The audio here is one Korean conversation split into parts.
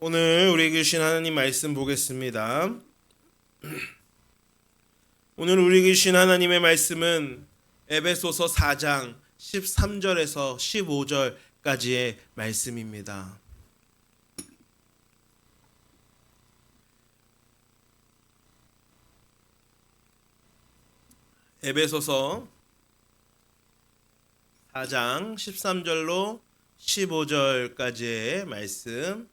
오늘 우리에게 주신 하나님 말씀 보겠습니다. 오늘 우리에게 주신 하나님의 말씀은 에베소서 4장 13절에서 15절까지의 말씀입니다. 에베소서 4장 13절로 15절까지의 말씀,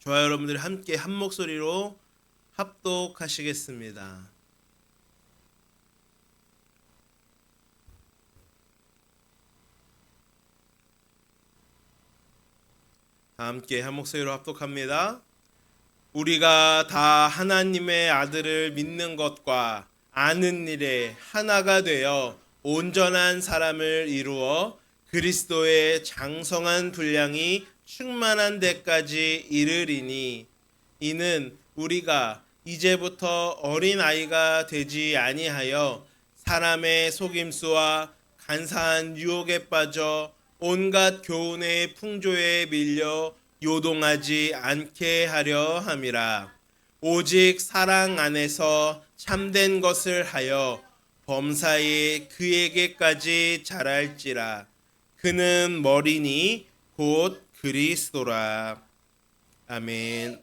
저와 여러분들이 함께 한 목소리로 합독하시겠습니다. 다 함께 한 목소리로 합독합니다. 우리가 다 하나님의 아들을 믿는 것과 아는 일에 하나가 되어 온전한 사람을 이루어 그리스도의 장성한 분량이 충만한 데까지 이르리니, 이는 우리가 이제부터 어린 아이가 되지 아니하여 사람의 속임수와 간사한 유혹에 빠져 온갖 교훈의 풍조에 밀려 요동하지 않게 하려 함이라. 오직 사랑 안에서 참된 것을 하여 범사에 그에게까지 자랄지라. 그는 머리니 곧 그리스도라. 아멘.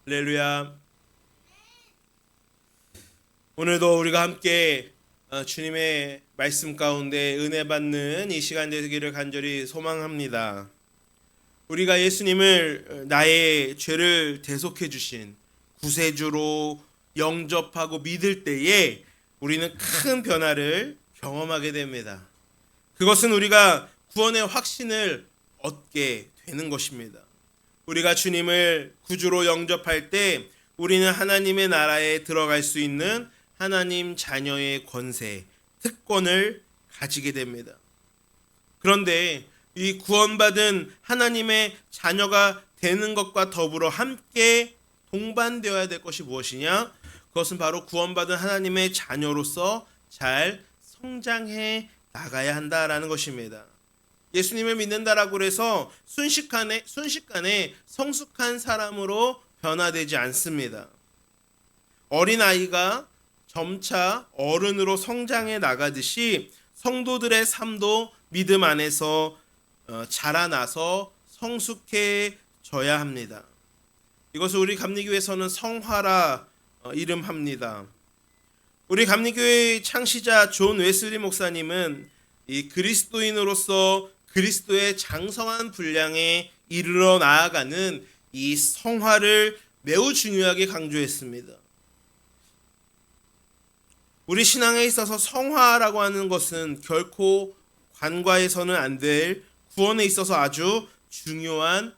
할렐루야. 오늘도 우리가 함께 주님의 말씀 가운데 은혜 받는 이 시간 되기를 간절히 소망합니다. 우리가 예수님을 나의 죄를 대속해 주신 구세주로 영접하고 믿을 때에 우리는 큰 변화를 경험하게 됩니다. 그것은 우리가 구원의 확신을 얻게 되는 것입니다. 우리가 주님을 구주로 영접할 때 우리는 하나님의 나라에 들어갈 수 있는 하나님 자녀의 권세, 특권을 가지게 됩니다. 그런데 이 구원받은 하나님의 자녀가 되는 것과 더불어 함께 동반되어야 될 것이 무엇이냐? 그것은 바로 구원받은 하나님의 자녀로서 잘 성장해 나가야 한다라는 것입니다. 예수님을 믿는다라고 해서 순식간에 성숙한 사람으로 변화되지 않습니다. 어린아이가 점차 어른으로 성장해 나가듯이 성도들의 삶도 믿음 안에서 자라나서 성숙해져야 합니다. 이것을 우리 감리교회에서는 성화라 이름합니다. 우리 감리교회의 창시자 존 웨슬리 목사님은 이 그리스도인으로서 그리스도의 장성한 분량에 이르러 나아가는 이 성화를 매우 중요하게 강조했습니다. 우리 신앙에 있어서 성화라고 하는 것은 결코 간과해서는 안 될 구원에 있어서 아주 중요한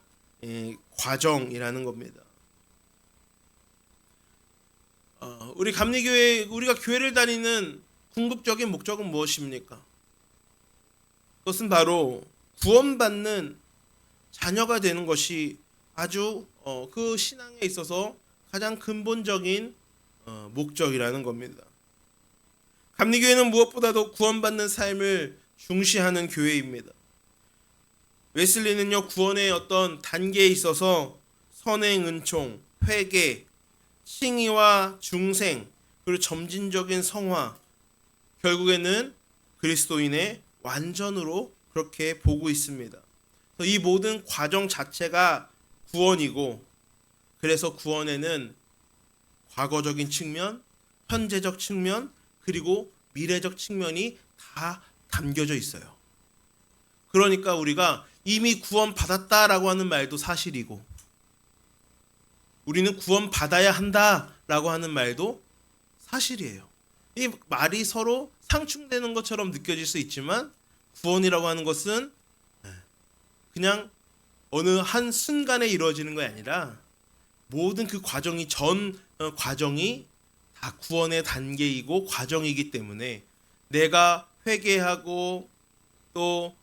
과정이라는 겁니다. 우리 감리교회, 우리가 교회를 다니는 궁극적인 목적은 무엇입니까? 그것은 바로 구원받는 자녀가 되는 것이 아주 그 신앙에 있어서 가장 근본적인 목적이라는 겁니다. 감리교회는 무엇보다도 구원받는 삶을 중시하는 교회입니다. 웨슬리는요, 구원의 어떤 단계에 있어서 선행, 은총, 회개, 칭의와 중생, 그리고 점진적인 성화, 결국에는 그리스도인의 완전으로 그렇게 보고 있습니다. 이 모든 과정 자체가 구원이고, 그래서 구원에는 과거적인 측면, 현재적 측면, 그리고 미래적 측면이 다 담겨져 있어요. 그러니까 우리가 이미 구원받았다라고 하는 말도 사실이고, 우리는 구원받아야 한다라고 하는 말도 사실이에요. 이 말이 서로 상충되는 것처럼 느껴질 수 있지만, 구원이라고 하는 것은 그냥 어느 한 순간에 이루어지는 것이 아니라 모든 그 과정이 과정이 다 구원의 단계이고 과정이기 때문에 내가 회개하고 또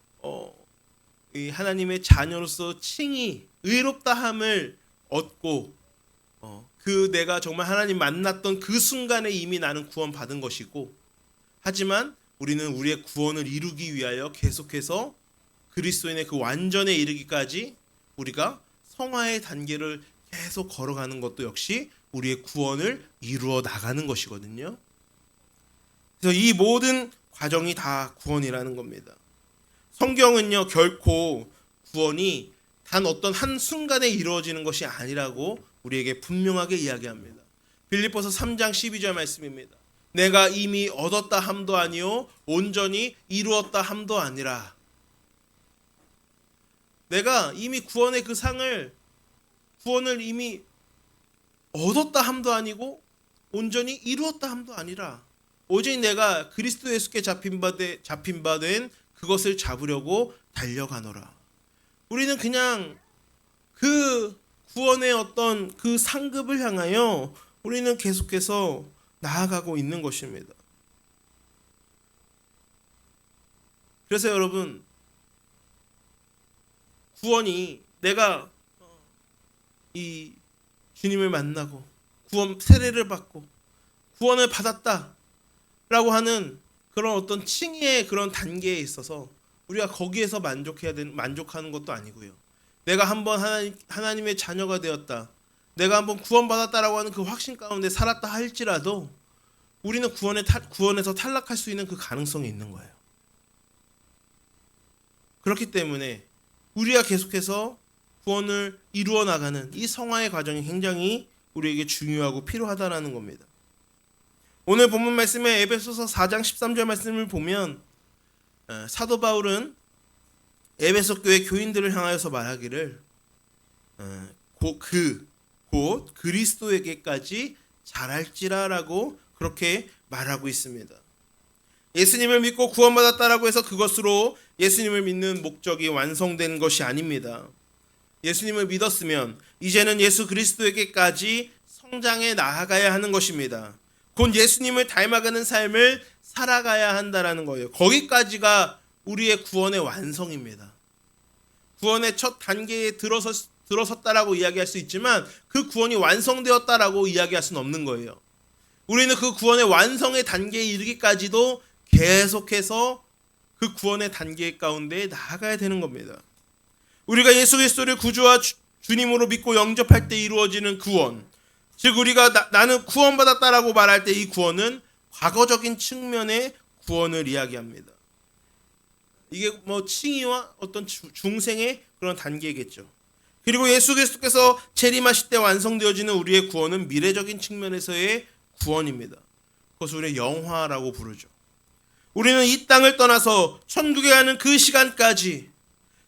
이 하나님의 자녀로서 칭의, 의롭다함을 얻고 그 내가 정말 하나님 만났던 그 순간에 이미 나는 구원받은 것이고, 하지만 우리는 우리의 구원을 이루기 위하여 계속해서 그리스도인의 그 완전에 이르기까지 우리가 성화의 단계를 계속 걸어가는 것도 역시 우리의 구원을 이루어 나가는 것이거든요. 그래서 이 모든 과정이 다 구원이라는 겁니다. 성경은요, 결코 구원이 단 어떤 한 순간에 이루어지는 것이 아니라고 우리에게 분명하게 이야기합니다. 빌립보서 3장 12절 말씀입니다. 내가 이미 얻었다 함도 아니요 온전히 이루었다 함도 아니라. 내가 이미 구원의 그 상을, 구원을 이미 얻었다 함도 아니고 온전히 이루었다 함도 아니라 오직 내가 그리스도 예수께 잡힌 바 된 그것을 잡으려고 달려가노라. 우리는 그냥 그 구원의 어떤 그 상급을 향하여 우리는 계속해서 나아가고 있는 것입니다. 그래서 여러분, 구원이 내가 이 주님을 만나고 구원 세례를 받고 구원을 받았다라고 하는 그런 어떤 칭의의 그런 단계에 있어서 우리가 거기에서 만족하는 것도 아니고요. 내가 한번 하나님의 자녀가 되었다, 내가 한번 구원받았다라고 하는 그 확신 가운데 살았다 할지라도 우리는 구원에서 탈락할 수 있는 그 가능성이 있는 거예요. 그렇기 때문에 우리가 계속해서 구원을 이루어 나가는 이 성화의 과정이 굉장히 우리에게 중요하고 필요하다라는 겁니다. 오늘 본문 말씀에 에베소서 4장 13절 말씀을 보면 사도 바울은 에베소 교회 교인들을 향하여서 말하기를 곧 그리스도에게까지 자랄지라라고 그렇게 말하고 있습니다. 예수님을 믿고 구원받았다라고 해서 그것으로 예수님을 믿는 목적이 완성된 것이 아닙니다. 예수님을 믿었으면 이제는 예수 그리스도에게까지 성장해 나아가야 하는 것입니다. 곧 예수님을 닮아가는 삶을 살아가야 한다라는 거예요. 거기까지가 우리의 구원의 완성입니다. 구원의 첫 단계에 들어섰다라고 이야기할 수 있지만 그 구원이 완성되었다라고 이야기할 수는 없는 거예요. 우리는 그 구원의 완성의 단계에 이르기까지도 계속해서 그 구원의 단계 가운데 나아가야 되는 겁니다. 우리가 예수 그리스도를 구주와 주님으로 믿고 영접할 때 이루어지는 구원, 즉 우리가 나는 구원받았다라고 말할 때 이 구원은 과거적인 측면의 구원을 이야기합니다. 이게 뭐 칭의와 어떤 중생의 그런 단계겠죠. 그리고 예수 그리스도께서 재림하실 때 완성되어지는 우리의 구원은 미래적인 측면에서의 구원입니다. 그것을 우리가 영화라고 부르죠. 우리는 이 땅을 떠나서 천국에 가는 그 시간까지,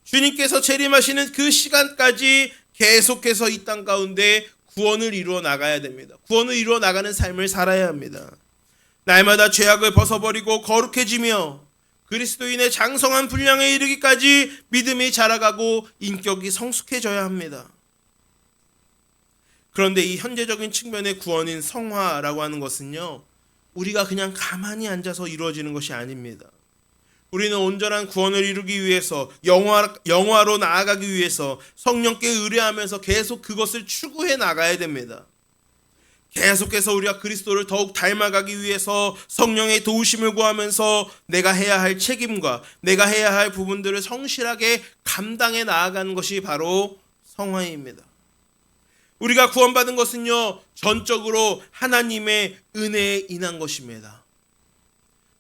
주님께서 재림하시는 그 시간까지 계속해서 이 땅 가운데 구원을 이루어 나가야 됩니다. 구원을 이루어 나가는 삶을 살아야 합니다. 날마다 죄악을 벗어버리고 거룩해지며 그리스도인의 장성한 분량에 이르기까지 믿음이 자라가고 인격이 성숙해져야 합니다. 그런데 이 현재적인 측면의 구원인 성화라고 하는 것은요, 우리가 그냥 가만히 앉아서 이루어지는 것이 아닙니다. 우리는 온전한 구원을 이루기 위해서 영화로 나아가기 위해서 성령께 의뢰하면서 계속 그것을 추구해 나가야 됩니다. 계속해서 우리가 그리스도를 더욱 닮아가기 위해서 성령의 도우심을 구하면서 내가 해야 할 책임과 내가 해야 할 부분들을 성실하게 감당해 나아가는 것이 바로 성화입니다. 우리가 구원받은 것은요, 전적으로 하나님의 은혜에 인한 것입니다.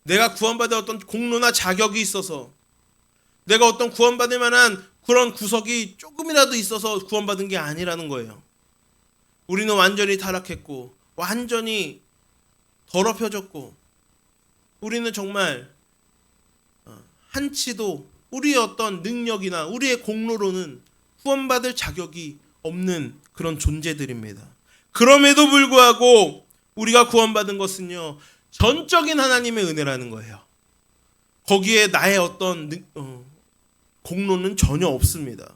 내가 구원받을 어떤 공로나 자격이 있어서, 내가 어떤 구원받을 만한 그런 구석이 조금이라도 있어서 구원받은 게 아니라는 거예요. 우리는 완전히 타락했고 완전히 더럽혀졌고 우리는 정말 한치도 우리의 어떤 능력이나 우리의 공로로는 구원받을 자격이 없는 그런 존재들입니다. 그럼에도 불구하고 우리가 구원받은 것은요, 전적인 하나님의 은혜라는 거예요. 거기에 나의 어떤 공로는 전혀 없습니다.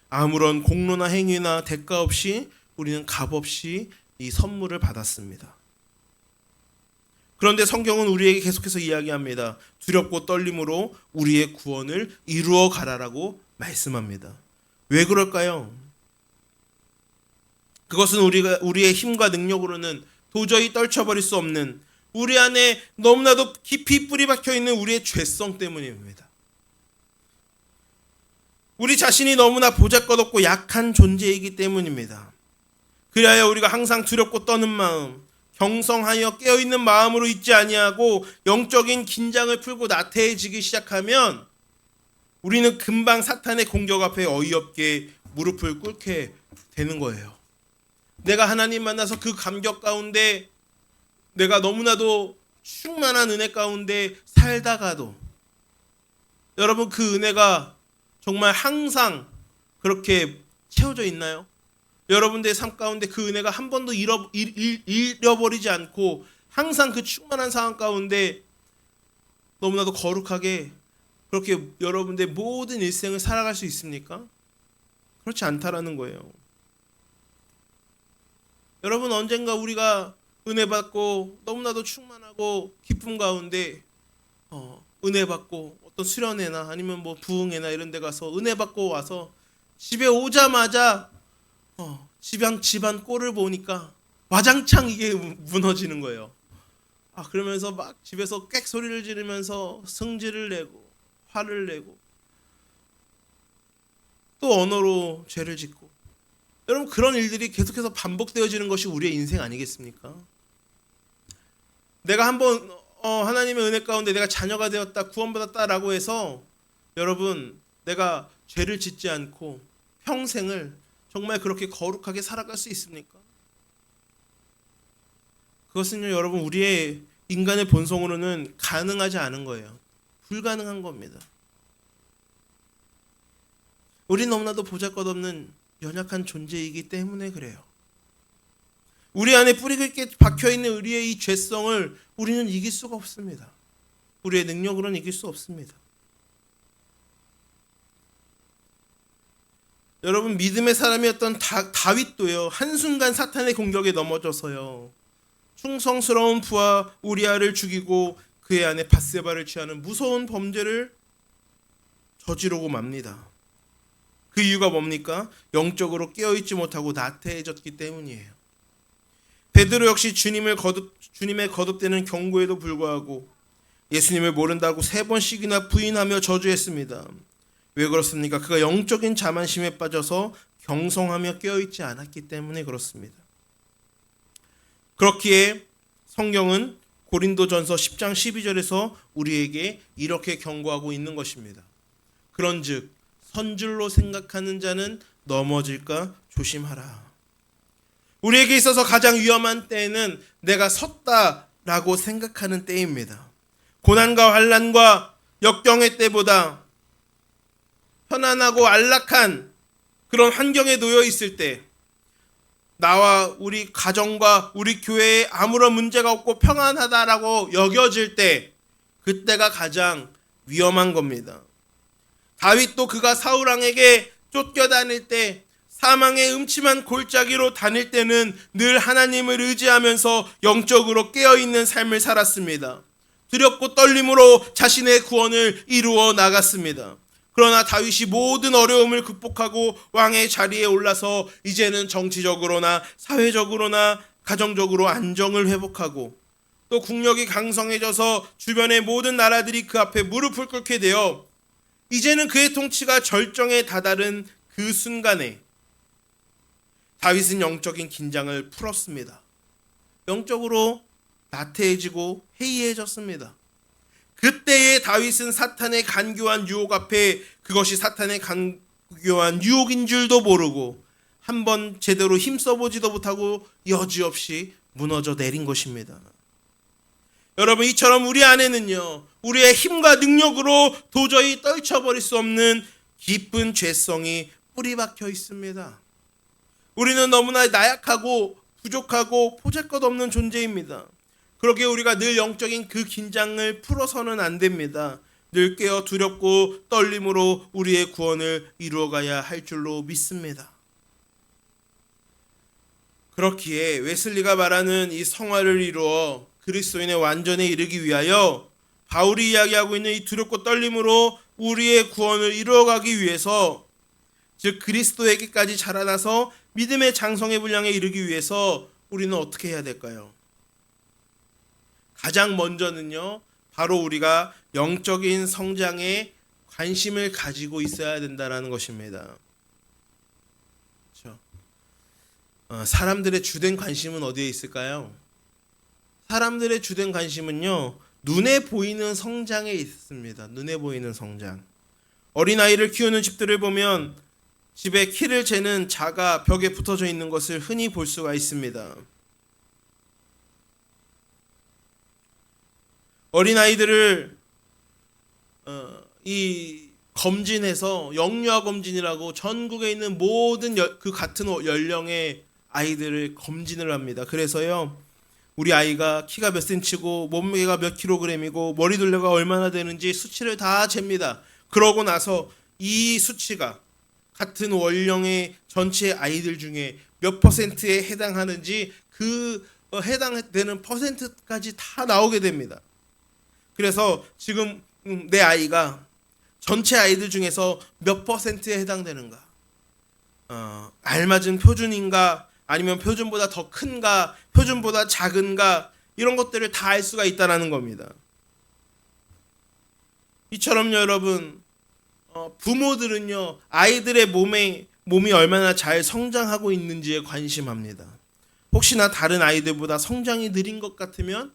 아무런 공로나 행위나 대가 없이 우리는 값없이 이 선물을 받았습니다. 그런데 성경은 우리에게 계속해서 이야기합니다. 두렵고 떨림으로 우리의 구원을 이루어 가라라고 말씀합니다. 왜 그럴까요? 그것은 우리의 힘과 능력으로는 도저히 떨쳐버릴 수 없는, 우리 안에 너무나도 깊이 뿌리 박혀 있는 우리의 죄성 때문입니다. 우리 자신이 너무나 보잘것없고 약한 존재이기 때문입니다. 그리하여 우리가 항상 두렵고 떠는 마음, 경성하여 깨어있는 마음으로 있지 아니하고 영적인 긴장을 풀고 나태해지기 시작하면 우리는 금방 사탄의 공격 앞에 어이없게 무릎을 꿇게 되는 거예요. 내가 하나님 만나서 그 감격 가운데 내가 너무나도 충만한 은혜 가운데 살다가도 여러분 그 은혜가 정말 항상 그렇게 채워져 있나요? 여러분들의 삶 가운데 그 은혜가 한 번도 잃어버리지 않고 항상 그 충만한 상황 가운데 너무나도 거룩하게 그렇게 여러분들의 모든 일생을 살아갈 수 있습니까? 그렇지 않다라는 거예요. 여러분 언젠가 우리가 은혜 받고 너무나도 충만하고 기쁨 가운데 은혜 받고 어떤 수련회나 아니면 뭐 부흥회나 이런 데 가서 은혜 받고 와서 집에 오자마자 집안 꼴을 보니까 와장창 이게 무너지는 거예요. 그러면서 막 집에서 꽥 소리를 지르면서 승질을 내고 화를 내고 또 언어로 죄를 짓고 여러분 그런 일들이 계속해서 반복되어지는 것이 우리의 인생 아니겠습니까? 내가 한번 하나님의 은혜 가운데 내가 자녀가 되었다 구원받았다라고 해서 여러분 내가 죄를 짓지 않고 평생을 정말 그렇게 거룩하게 살아갈 수 있습니까? 그것은요 여러분 우리의 인간의 본성으로는 가능하지 않은 거예요. 불가능한 겁니다. 우리 너무나도 보잘것없는 연약한 존재이기 때문에 그래요. 우리 안에 뿌리 깊게 박혀있는 우리의 이 죄성을 우리는 이길 수가 없습니다. 우리의 능력으로는 이길 수 없습니다. 여러분 믿음의 사람이었던 다윗도요 한순간 사탄의 공격에 넘어져서요 충성스러운 부하 우리아를 죽이고 그의 아내 밧세바를 취하는 무서운 범죄를 저지르고 맙니다. 그 이유가 뭡니까? 영적으로 깨어있지 못하고 나태해졌기 때문이에요. 베드로 역시 주님의 거듭되는 경고에도 불구하고 예수님을 모른다고 3번씩이나 부인하며 저주했습니다. 왜 그렇습니까? 그가 영적인 자만심에 빠져서 경성하며 깨어있지 않았기 때문에 그렇습니다. 그렇기에 성경은 고린도전서 10장 12절에서 우리에게 이렇게 경고하고 있는 것입니다. 그런즉 선줄로 생각하는 자는 넘어질까 조심하라. 우리에게 있어서 가장 위험한 때에는 내가 섰다라고 생각하는 때입니다. 고난과 환난과 역경의 때보다 편안하고 안락한 그런 환경에 놓여 있을 때 나와 우리 가정과 우리 교회에 아무런 문제가 없고 평안하다라고 여겨질 때 그때가 가장 위험한 겁니다. 다윗도 그가 사울왕에게 쫓겨다닐 때 사망의 음침한 골짜기로 다닐 때는 늘 하나님을 의지하면서 영적으로 깨어있는 삶을 살았습니다. 두렵고 떨림으로 자신의 구원을 이루어 나갔습니다. 그러나 다윗이 모든 어려움을 극복하고 왕의 자리에 올라서 이제는 정치적으로나 사회적으로나 가정적으로 안정을 회복하고 또 국력이 강성해져서 주변의 모든 나라들이 그 앞에 무릎을 꿇게 되어 이제는 그의 통치가 절정에 다다른 그 순간에 다윗은 영적인 긴장을 풀었습니다. 영적으로 나태해지고 해이해졌습니다. 그때의 다윗은 사탄의 간교한 유혹 앞에 그것이 사탄의 간교한 유혹인 줄도 모르고 한번 제대로 힘써보지도 못하고 여지없이 무너져 내린 것입니다. 여러분 이처럼 우리 안에는요 우리의 힘과 능력으로 도저히 떨쳐버릴 수 없는 깊은 죄성이 뿌리 박혀 있습니다. 우리는 너무나 나약하고 부족하고 보잘것없는 존재입니다. 그러기에 우리가 늘 영적인 그 긴장을 풀어서는 안 됩니다. 늘 깨어 두렵고 떨림으로 우리의 구원을 이루어가야 할 줄로 믿습니다. 그렇기에 웨슬리가 말하는 이 성화를 이루어 그리스도인의 완전에 이르기 위하여 바울이 이야기하고 있는 이 두렵고 떨림으로 우리의 구원을 이루어가기 위해서 즉 그리스도에게까지 자라나서 믿음의 장성의 분량에 이르기 위해서 우리는 어떻게 해야 될까요? 가장 먼저는요 바로 우리가 영적인 성장에 관심을 가지고 있어야 된다라는 것입니다. 그렇죠? 사람들의 주된 관심은 어디에 있을까요? 사람들의 주된 관심은요, 눈에 보이는 성장에 있습니다. 눈에 보이는 성장. 어린아이를 키우는 집들을 보면 집에 키를 재는 자가 벽에 붙어져 있는 것을 흔히 볼 수가 있습니다. 어린아이들을 이 검진해서 영유아 검진이라고 전국에 있는 모든 그 같은 연령의 아이들을 검진을 합니다. 그래서요, 우리 아이가 키가 몇 센치고 몸무게가 몇 킬로그램이고 머리 둘레가 얼마나 되는지 수치를 다 잽니다. 그러고 나서 이 수치가 같은 원령의 전체 아이들 중에 몇 퍼센트에 해당하는지 그 해당되는 퍼센트까지 다 나오게 됩니다. 그래서 지금 내 아이가 전체 아이들 중에서 몇 퍼센트에 해당되는가, 알맞은 표준인가, 아니면 표준보다 더 큰가, 표준보다 작은가, 이런 것들을 다 알 수가 있다는 겁니다. 이처럼 여러분, 부모들은요, 아이들의 몸이 얼마나 잘 성장하고 있는지에 관심합니다. 혹시나 다른 아이들보다 성장이 느린 것 같으면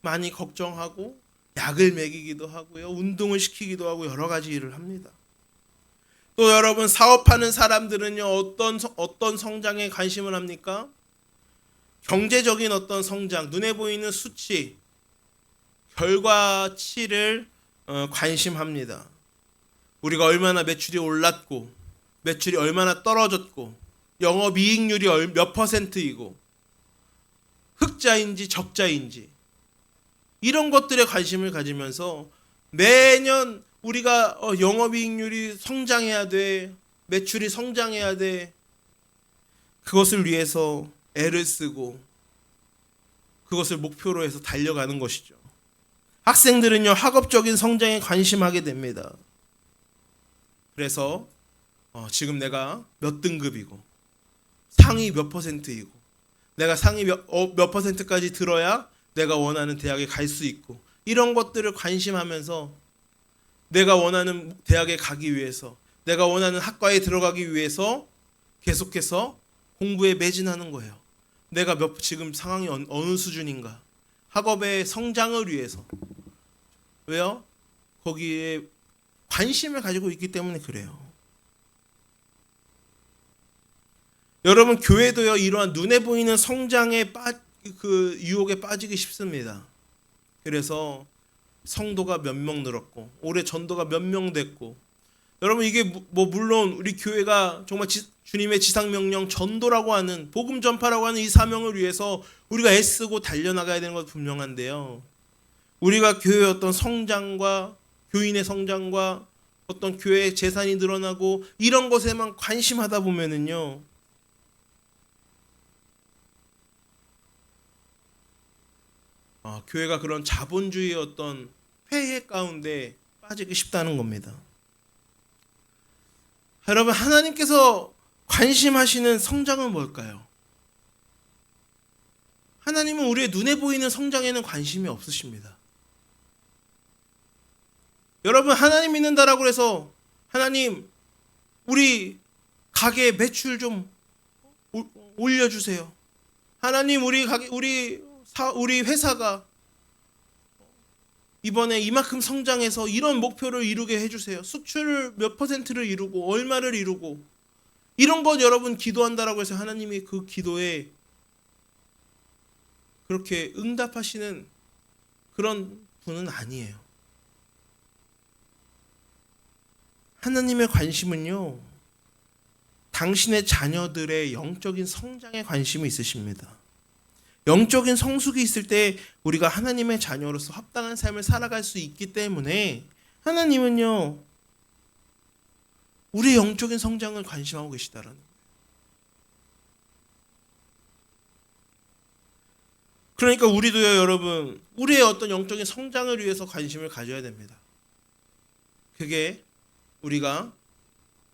많이 걱정하고 약을 먹이기도 하고요, 운동을 시키기도 하고 여러 가지 일을 합니다. 또 여러분, 사업하는 사람들은요, 어떤 성장에 관심을 합니까? 경제적인 어떤 성장, 눈에 보이는 수치, 결과치를 관심합니다. 우리가 얼마나 매출이 올랐고, 매출이 얼마나 떨어졌고, 영업이익률이 몇 퍼센트이고, 흑자인지 적자인지, 이런 것들에 관심을 가지면서 매년 우리가 영업이익률이 성장해야 돼, 매출이 성장해야 돼, 그것을 위해서 애를 쓰고 그것을 목표로 해서 달려가는 것이죠. 학생들은요, 학업적인 성장에 관심하게 됩니다. 그래서 지금 내가 몇 등급이고 상위 몇 퍼센트이고 내가 상위 몇 퍼센트까지 들어야 내가 원하는 대학에 갈 수 있고, 이런 것들을 관심하면서 내가 원하는 대학에 가기 위해서, 내가 원하는 학과에 들어가기 위해서 계속해서 공부에 매진하는 거예요. 내가 지금 상황이 어느 수준인가, 학업의 성장을 위해서. 왜요? 거기에 관심을 가지고 있기 때문에 그래요. 여러분, 교회도요, 이러한 눈에 보이는 성장의 그 유혹에 빠지기 쉽습니다. 그래서 성도가 몇 명 늘었고, 올해 전도가 몇 명 됐고, 여러분, 이게 물론 우리 교회가 정말 주님의 지상명령 전도라고 하는, 복음 전파라고 하는 이 사명을 위해서 우리가 애쓰고 달려나가야 되는 것도 분명한데요, 우리가 교회의 어떤 성장과 교인의 성장과 어떤 교회의 재산이 늘어나고 이런 것에만 관심하다 보면은요, 교회가 그런 자본주의의 어떤 폐해 가운데 빠지기 쉽다는 겁니다. 여러분, 하나님께서 관심하시는 성장은 뭘까요? 하나님은 우리의 눈에 보이는 성장에는 관심이 없으십니다. 여러분, 하나님 믿는다라고 해서 하나님, 우리 가게 매출 좀 올려주세요. 하나님, 우리 회사가 이번에 이만큼 성장해서 이런 목표를 이루게 해주세요. 수출 몇 퍼센트를 이루고 얼마를 이루고, 이런 것 여러분 기도한다라고 해서 하나님이 그 기도에 그렇게 응답하시는 그런 분은 아니에요. 하나님의 관심은요, 당신의 자녀들의 영적인 성장에 관심이 있으십니다. 영적인 성숙이 있을 때 우리가 하나님의 자녀로서 합당한 삶을 살아갈 수 있기 때문에 하나님은요, 우리의 영적인 성장을 관심하고 계시다라는 거예요. 그러니까 우리도요, 여러분, 우리의 어떤 영적인 성장을 위해서 관심을 가져야 됩니다. 그게 우리가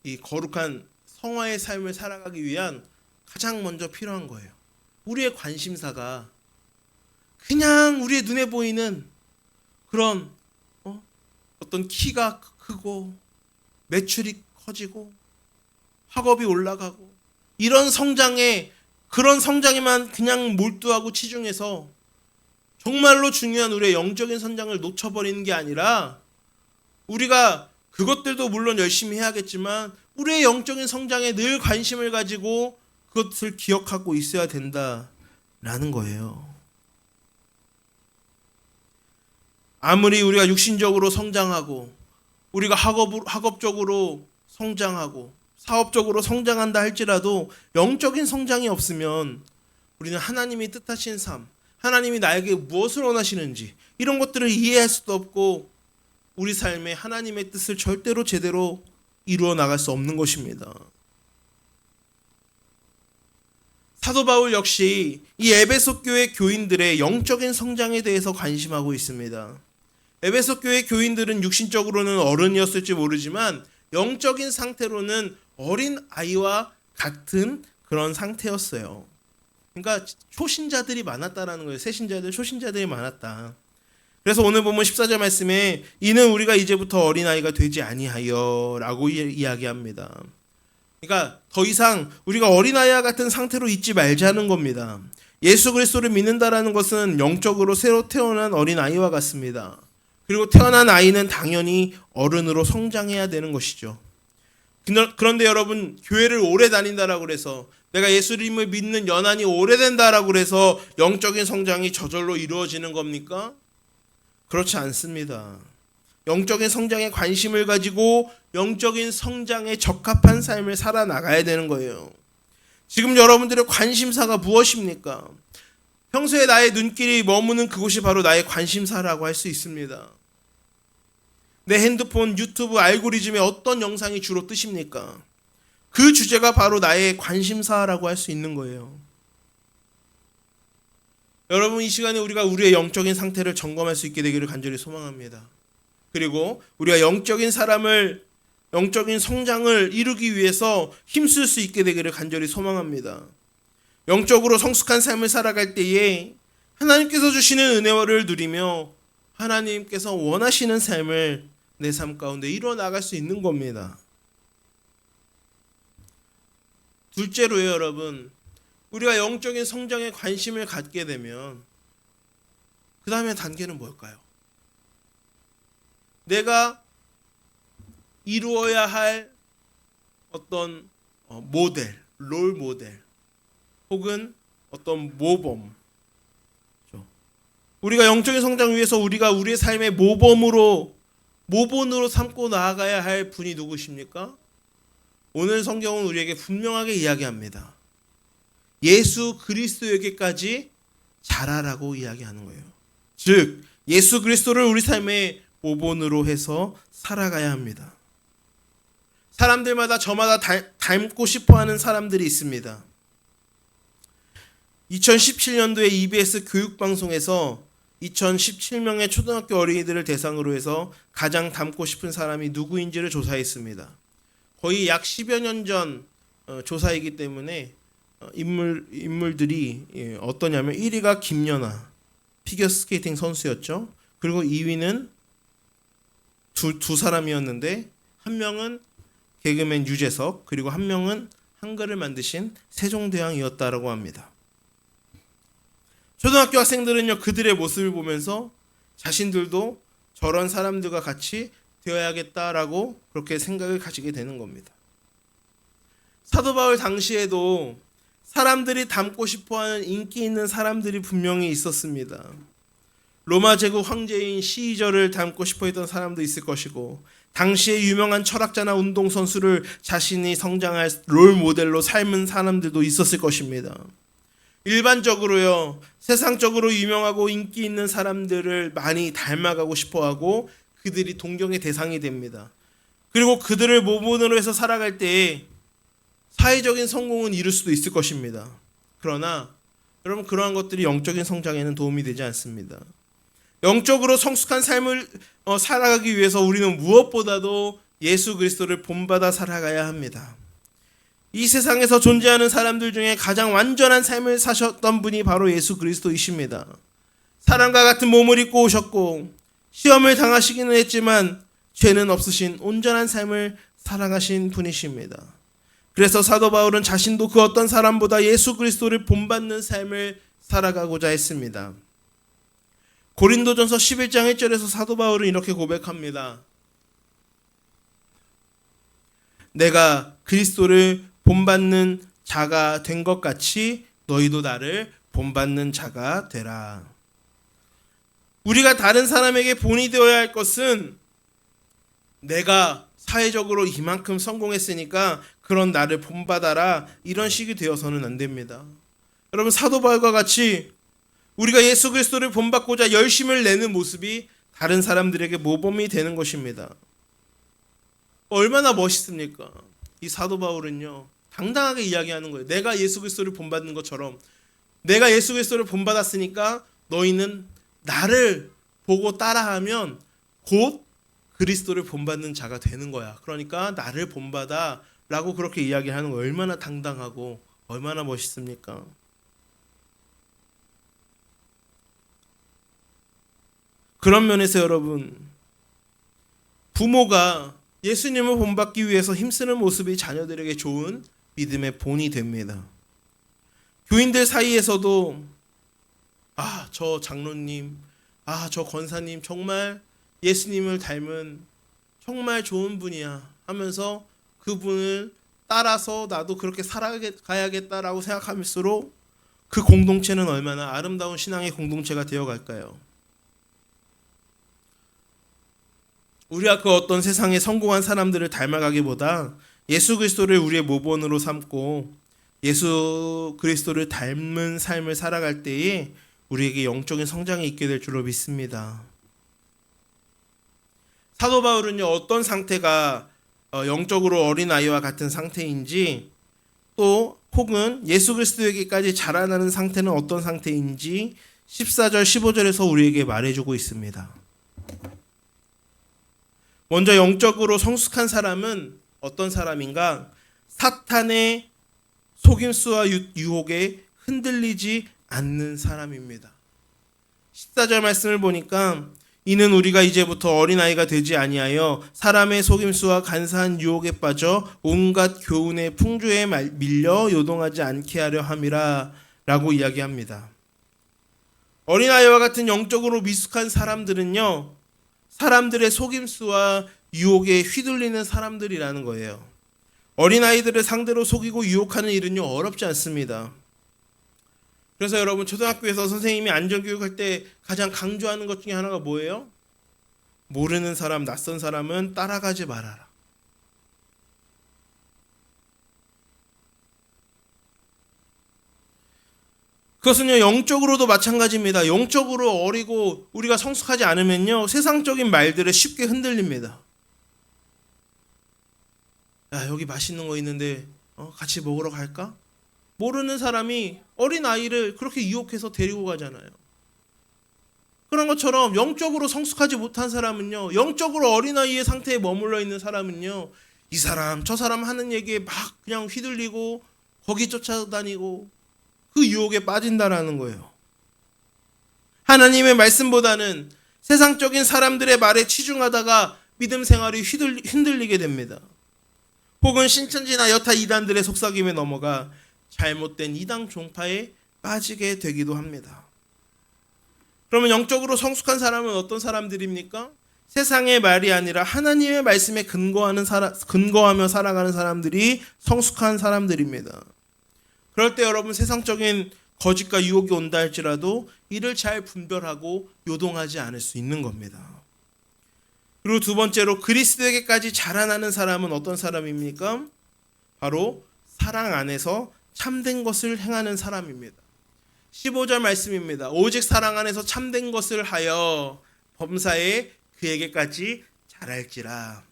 이 거룩한 성화의 삶을 살아가기 위한 가장 먼저 필요한 거예요. 우리의 관심사가 그냥 우리의 눈에 보이는 그런 어떤 키가 크고 매출이 커지고 학업이 올라가고 이런 성장에 그런 성장에만 그냥 몰두하고 치중해서 정말로 중요한 우리의 영적인 성장을 놓쳐버리는 게 아니라 우리가 그것들도 물론 열심히 해야겠지만 우리의 영적인 성장에 늘 관심을 가지고 그것을 기억하고 있어야 된다라는 거예요. 아무리 우리가 육신적으로 성장하고 우리가 학업적으로 성장하고 사업적으로 성장한다 할지라도 영적인 성장이 없으면 우리는 하나님이 뜻하신 삶, 하나님이 나에게 무엇을 원하시는지 이런 것들을 이해할 수도 없고 우리 삶에 하나님의 뜻을 절대로 제대로 이루어 나갈 수 없는 것입니다. 사도 바울 역시 이 에베소 교회 교인들의 영적인 성장에 대해서 관심하고 있습니다. 에베소 교회 교인들은 육신적으로는 어른이었을지 모르지만 영적인 상태로는 어린 아이와 같은 그런 상태였어요. 그러니까 초신자들이 많았다라는 거예요. 새신자들, 초신자들이 많았다. 그래서 오늘 보면 14절 말씀에 이는 우리가 이제부터 어린아이가 되지 아니하여 라고 이야기합니다. 그러니까 더 이상 우리가 어린아이와 같은 상태로 있지 말자는 겁니다. 예수 그리스도를 믿는다라는 것은 영적으로 새로 태어난 어린아이와 같습니다. 그리고 태어난 아이는 당연히 어른으로 성장해야 되는 것이죠. 그런데 여러분, 교회를 오래 다닌다라고 해서 내가 예수님을 믿는 연한이 오래된다라고 해서 영적인 성장이 저절로 이루어지는 겁니까? 그렇지 않습니다. 영적인 성장에 관심을 가지고 영적인 성장에 적합한 삶을 살아나가야 되는 거예요. 지금 여러분들의 관심사가 무엇입니까? 평소에 나의 눈길이 머무는 그곳이 바로 나의 관심사라고 할 수 있습니다. 내 핸드폰, 유튜브 알고리즘에 어떤 영상이 주로 뜨십니까? 그 주제가 바로 나의 관심사라고 할 수 있는 거예요. 여러분, 이 시간에 우리가 우리의 영적인 상태를 점검할 수 있게 되기를 간절히 소망합니다. 그리고 우리가 영적인 성장을 이루기 위해서 힘쓸 수 있게 되기를 간절히 소망합니다. 영적으로 성숙한 삶을 살아갈 때에 하나님께서 주시는 은혜를 누리며 하나님께서 원하시는 삶을 내 삶 가운데 이루어 나갈 수 있는 겁니다. 둘째로요, 여러분, 우리가 영적인 성장에 관심을 갖게 되면 그 다음에 단계는 뭘까요? 내가 이루어야 할 어떤 모델, 롤 모델 혹은 어떤 모범, 우리가 영적인 성장 위해서 우리가 우리의 삶의 모본으로 삼고 나아가야 할 분이 누구십니까? 오늘 성경은 우리에게 분명하게 이야기합니다. 예수 그리스도에게까지 자라라고 이야기하는 거예요. 즉 예수 그리스도를 우리 삶의 모본으로 해서 살아가야 합니다. 사람들마다 저마다 닮고 싶어하는 사람들이 있습니다. 2017년도에 EBS 교육방송에서 2017명의 초등학교 어린이들을 대상으로 해서 가장 닮고 싶은 사람이 누구인지를 조사했습니다. 거의 약 10여 년 전 조사이기 때문에 인물들이 어떠냐면 1위가 김연아 피겨스케이팅 선수였죠. 그리고 2위는 두 사람이었는데 한 명은 개그맨 유재석, 그리고 한 명은 한글을 만드신 세종대왕이었다라고 합니다. 초등학교 학생들은요, 그들의 모습을 보면서 자신들도 저런 사람들과 같이 되어야겠다라고 그렇게 생각을 가지게 되는 겁니다. 사도 바울 당시에도 사람들이 닮고 싶어하는 인기 있는 사람들이 분명히 있었습니다. 로마 제국 황제인 시저를 닮고 싶어했던 사람도 있을 것이고, 당시에 유명한 철학자나 운동선수를 자신이 성장할 롤 모델로 삶은 사람들도 있었을 것입니다. 일반적으로요, 세상적으로 유명하고 인기 있는 사람들을 많이 닮아가고 싶어하고 그들이 동경의 대상이 됩니다. 그리고 그들을 모본으로 해서 살아갈 때에 사회적인 성공은 이룰 수도 있을 것입니다. 그러나 여러분, 그러한 것들이 영적인 성장에는 도움이 되지 않습니다. 영적으로 성숙한 삶을 살아가기 위해서 우리는 무엇보다도 예수 그리스도를 본받아 살아가야 합니다. 이 세상에서 존재하는 사람들 중에 가장 완전한 삶을 사셨던 분이 바로 예수 그리스도이십니다. 사람과 같은 몸을 입고 오셨고 시험을 당하시기는 했지만 죄는 없으신 온전한 삶을 살아가신 분이십니다. 그래서 사도 바울은 자신도 그 어떤 사람보다 예수 그리스도를 본받는 삶을 살아가고자 했습니다. 고린도전서 11장 1절에서 사도 바울은 이렇게 고백합니다. 내가 그리스도를 본받는 자가 된 것 같이 너희도 나를 본받는 자가 되라. 우리가 다른 사람에게 본이 되어야 할 것은 내가 사회적으로 이만큼 성공했으니까 그런 나를 본받아라, 이런 식이 되어서는 안 됩니다. 여러분, 사도 바울과 같이 우리가 예수 그리스도를 본받고자 열심을 내는 모습이 다른 사람들에게 모범이 되는 것입니다. 얼마나 멋있습니까? 이 사도 바울은요, 당당하게 이야기하는 거예요. 내가 예수 그리스도를 본받는 것처럼, 내가 예수 그리스도를 본받았으니까 너희는 나를 보고 따라하면 곧 그리스도를 본받는 자가 되는 거야. 그러니까 나를 본받아 라고 그렇게 이야기하는 거예요. 얼마나 당당하고 얼마나 멋있습니까? 그런 면에서 여러분, 부모가 예수님을 본받기 위해서 힘쓰는 모습이 자녀들에게 좋은 믿음의 본이 됩니다. 교인들 사이에서도 저 장로님, 저 권사님 정말 예수님을 닮은 정말 좋은 분이야 하면서 그분을 따라서 나도 그렇게 살아가야겠다라고 생각할수록 그 공동체는 얼마나 아름다운 신앙의 공동체가 되어갈까요? 우리가 그 어떤 세상에 성공한 사람들을 닮아가기보다 예수 그리스도를 우리의 모본으로 삼고 예수 그리스도를 닮은 삶을 살아갈 때에 우리에게 영적인 성장이 있게 될 줄로 믿습니다. 사도 바울은요, 어떤 상태가 영적으로 어린아이와 같은 상태인지, 또 혹은 예수 그리스도에게까지 자라나는 상태는 어떤 상태인지 14절 15절에서 우리에게 말해주고 있습니다. 먼저 영적으로 성숙한 사람은 어떤 사람인가? 사탄의 속임수와 유혹에 흔들리지 않는 사람입니다. 14절 말씀을 보니까 이는 우리가 이제부터 어린아이가 되지 아니하여 사람의 속임수와 간사한 유혹에 빠져 온갖 교훈의 풍조에 밀려 요동하지 않게 하려 함이라 라고 이야기합니다. 어린아이와 같은 영적으로 미숙한 사람들은요, 사람들의 속임수와 유혹에 휘둘리는 사람들이라는 거예요. 어린아이들을 상대로 속이고 유혹하는 일은요, 어렵지 않습니다. 그래서 여러분, 초등학교에서 선생님이 안전교육할 때 가장 강조하는 것 중에 하나가 뭐예요? 모르는 사람, 낯선 사람은 따라가지 말아라. 그것은요, 영적으로도 마찬가지입니다. 영적으로 어리고 우리가 성숙하지 않으면요, 세상적인 말들에 쉽게 흔들립니다. 야, 여기 맛있는 거 있는데 같이 먹으러 갈까? 모르는 사람이 어린 아이를 그렇게 유혹해서 데리고 가잖아요. 그런 것처럼 영적으로 성숙하지 못한 사람은요, 영적으로 어린아이의 상태에 머물러 있는 사람은요, 이 사람 저 사람 하는 얘기에 막 그냥 휘둘리고 거기 쫓아다니고 그 유혹에 빠진다라는 거예요. 하나님의 말씀보다는 세상적인 사람들의 말에 치중하다가 믿음 생활이 흔들리게 됩니다. 혹은 신천지나 여타 이단들의 속삭임에 넘어가 잘못된 이단 종파에 빠지게 되기도 합니다. 그러면 영적으로 성숙한 사람은 어떤 사람들입니까? 세상의 말이 아니라 하나님의 말씀에 근거하며 살아가는 사람들이 성숙한 사람들입니다. 그럴 때 여러분, 세상적인 거짓과 유혹이 온다 할지라도 이를 잘 분별하고 요동하지 않을 수 있는 겁니다. 그리고 두 번째로, 그리스도에게까지 자라나는 사람은 어떤 사람입니까? 바로 사랑 안에서 참된 것을 행하는 사람입니다. 15절 말씀입니다. 오직 사랑 안에서 참된 것을 하여 범사에 그에게까지 자랄지라.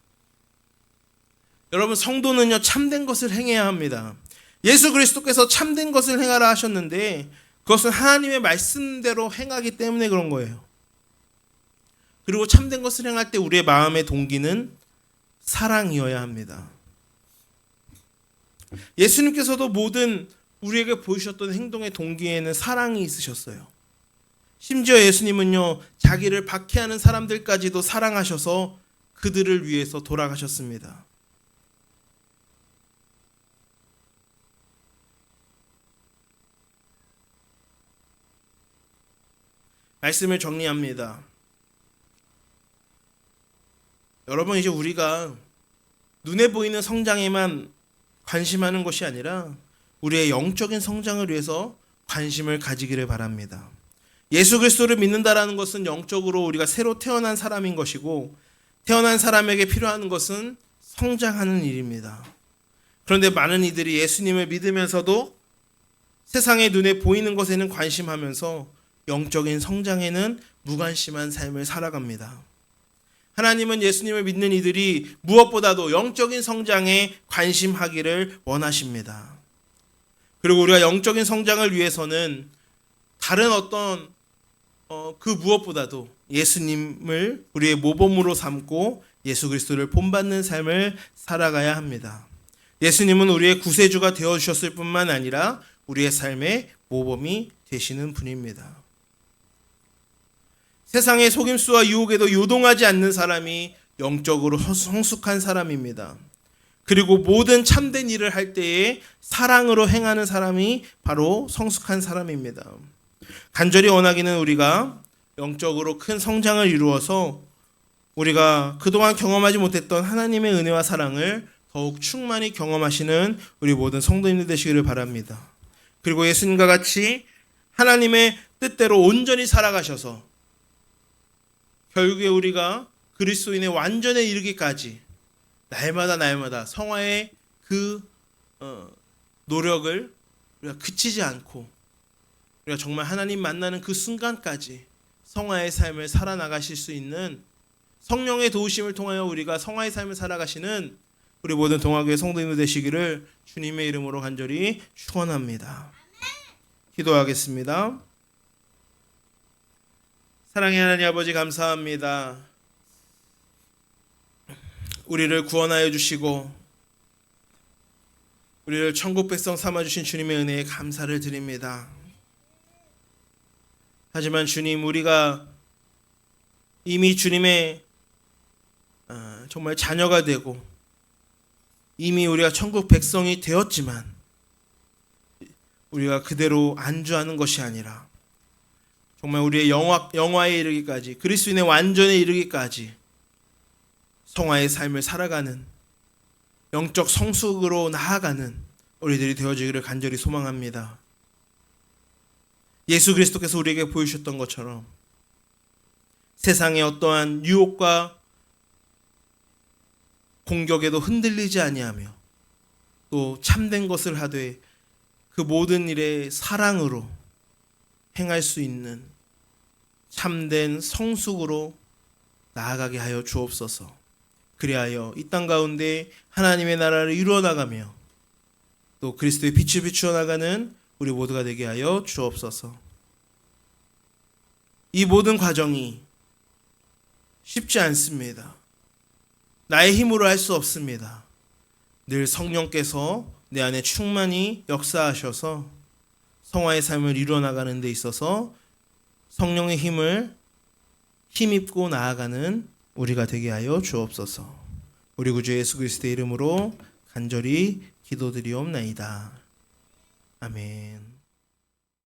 여러분, 성도는요, 참된 것을 행해야 합니다. 예수 그리스도께서 참된 것을 행하라 하셨는데 그것은 하나님의 말씀대로 행하기 때문에 그런 거예요. 그리고 참된 것을 행할 때 우리의 마음의 동기는 사랑이어야 합니다. 예수님께서도 모든 우리에게 보이셨던 행동의 동기에는 사랑이 있으셨어요. 심지어 예수님은요, 자기를 박해하는 사람들까지도 사랑하셔서 그들을 위해서 돌아가셨습니다. 말씀을 정리합니다. 여러분, 이제 우리가 눈에 보이는 성장에만 관심하는 것이 아니라 우리의 영적인 성장을 위해서 관심을 가지기를 바랍니다. 예수 그리스도를 믿는다라는 것은 영적으로 우리가 새로 태어난 사람인 것이고, 태어난 사람에게 필요한 것은 성장하는 일입니다. 그런데 많은 이들이 예수님을 믿으면서도 세상의 눈에 보이는 것에는 관심하면서 영적인 성장에는 무관심한 삶을 살아갑니다. 하나님은 예수님을 믿는 이들이 무엇보다도 영적인 성장에 관심하기를 원하십니다. 그리고 우리가 영적인 성장을 위해서는 다른 어떤 그 무엇보다도 예수님을 우리의 모범으로 삼고 예수 그리스도를 본받는 삶을 살아가야 합니다. 예수님은 우리의 구세주가 되어주셨을 뿐만 아니라 우리의 삶의 모범이 되시는 분입니다. 세상의 속임수와 유혹에도 요동하지 않는 사람이 영적으로 성숙한 사람입니다. 그리고 모든 참된 일을 할 때에 사랑으로 행하는 사람이 바로 성숙한 사람입니다. 간절히 원하기는 우리가 영적으로 큰 성장을 이루어서 우리가 그동안 경험하지 못했던 하나님의 은혜와 사랑을 더욱 충만히 경험하시는 우리 모든 성도님들 되시기를 바랍니다. 그리고 예수님과 같이 하나님의 뜻대로 온전히 살아가셔서 결국에 우리가 그리스도인의 완전에 이르기까지 날마다 성화의 그 노력을 우리가 그치지 않고 우리가 정말 하나님 만나는 그 순간까지 성화의 삶을 살아나가실 수 있는 성령의 도우심을 통하여 우리가 성화의 삶을 살아가시는 우리 모든 동화교회 성도님들 되시기를 주님의 이름으로 간절히 축원합니다. 기도하겠습니다. 사랑의 하나님 아버지, 감사합니다. 우리를 구원하여 주시고 우리를 천국 백성 삼아주신 주님의 은혜에 감사를 드립니다. 하지만 주님, 우리가 이미 주님의 정말 자녀가 되고 이미 우리가 천국 백성이 되었지만 우리가 그대로 안주하는 것이 아니라 정말 우리의 영화에 이르기까지, 그리스도인의 완전에 이르기까지 성화의 삶을 살아가는 영적 성숙으로 나아가는 우리들이 되어지기를 간절히 소망합니다. 예수 그리스도께서 우리에게 보여주셨던 것처럼 세상의 어떠한 유혹과 공격에도 흔들리지 아니하며 또 참된 것을 하되 그 모든 일에 사랑으로 행할 수 있는 참된 성숙으로 나아가게 하여 주옵소서. 그리하여 이 땅 가운데 하나님의 나라를 이루어 나가며 또 그리스도의 빛을 비추어 나가는 우리 모두가 되게 하여 주옵소서. 이 모든 과정이 쉽지 않습니다. 나의 힘으로 할 수 없습니다. 늘 성령께서 내 안에 충만히 역사하셔서 성화의 삶을 이루어 나가는 데 있어서 성령의 힘을 힘입고 나아가는 우리가 되게 하여 주옵소서. 우리 구주 예수 그리스도의 이름으로 간절히 기도드리옵나이다. 아멘.